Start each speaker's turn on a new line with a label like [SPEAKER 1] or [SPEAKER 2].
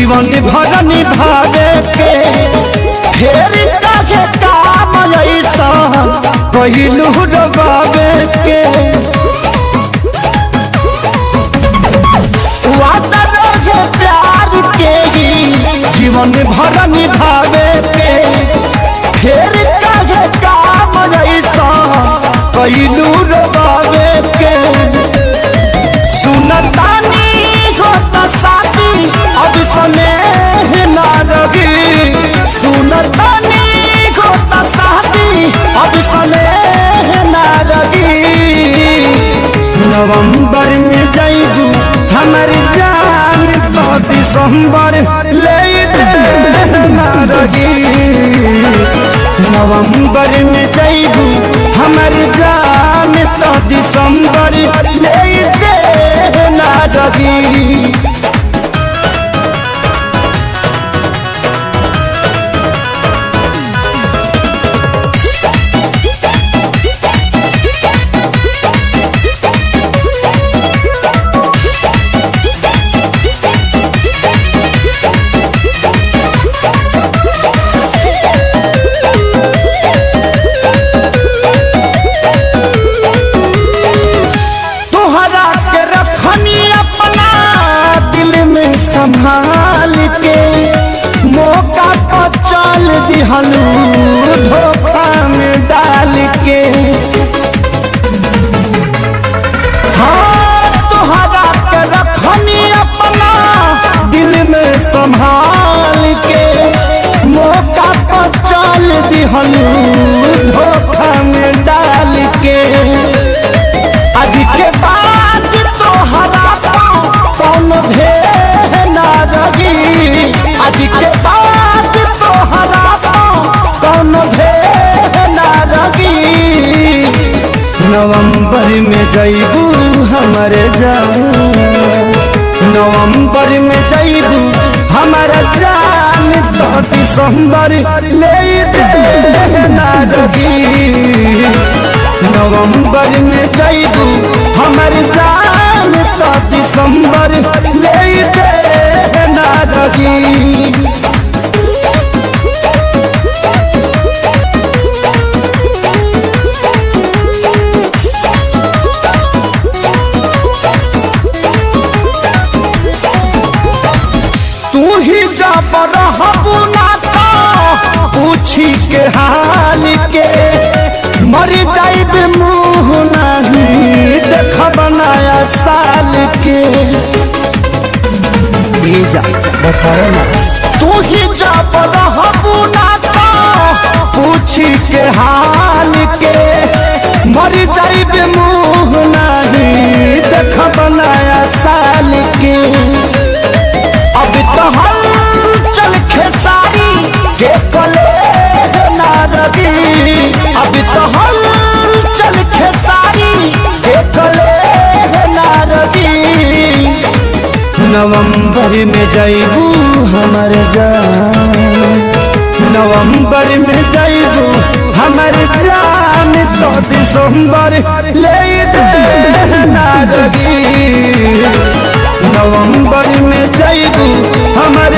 [SPEAKER 1] जीवन भर निभावे के फेर काहे काम ऐसा कहिलू रबावे के वादा रहे प्यार के जीवन भर निभावे के फेर काहे काम ऐसा कहिलू रबावे के सुनतानी होता साथी अब स्नेह ना रही सुनतानी होता साथी अब स्नेह ना रही नवंबर में जाइबू हमर जान तो दिसंबर ले ना रही नवंबर में जाइबू हमर जान तो दिसंबर ले ना रही संभाल के मौका पर चल दिहलू धोखा में डाल के हाँ तोहरा के रखनी अपना दिल में संभाल के मौका पर चल दिहलू धोखा में डाल के आज के बाद तोहरा कौन आज के बाद तोहरा कौन ना रही नवंबर में जाइबू हमर जान नवंबर में जाइबू हमर जान तो दिसंबर ले ना रही नवंबर में जाइबू हमर जान तो दिसंबर ले ना रही तू ही जब रहबू ना तो पूछी के हाल के मर जाइब मुँह नहीं देखब नया साल के जा बताओ ना तू ही जब रहबू ना तो पूछी के हाल के मर जाइब मुँह नहीं देखब नया साल के अब तो हम चल खेसारी के कले ना रही अब तो हम चल खेसारी के कले ना रही नवंबर में जाइबू हमर जान नवंबर में जाइबू हमर जान तो दिसंबर ले ना रही नवंबर में जाइबू हमर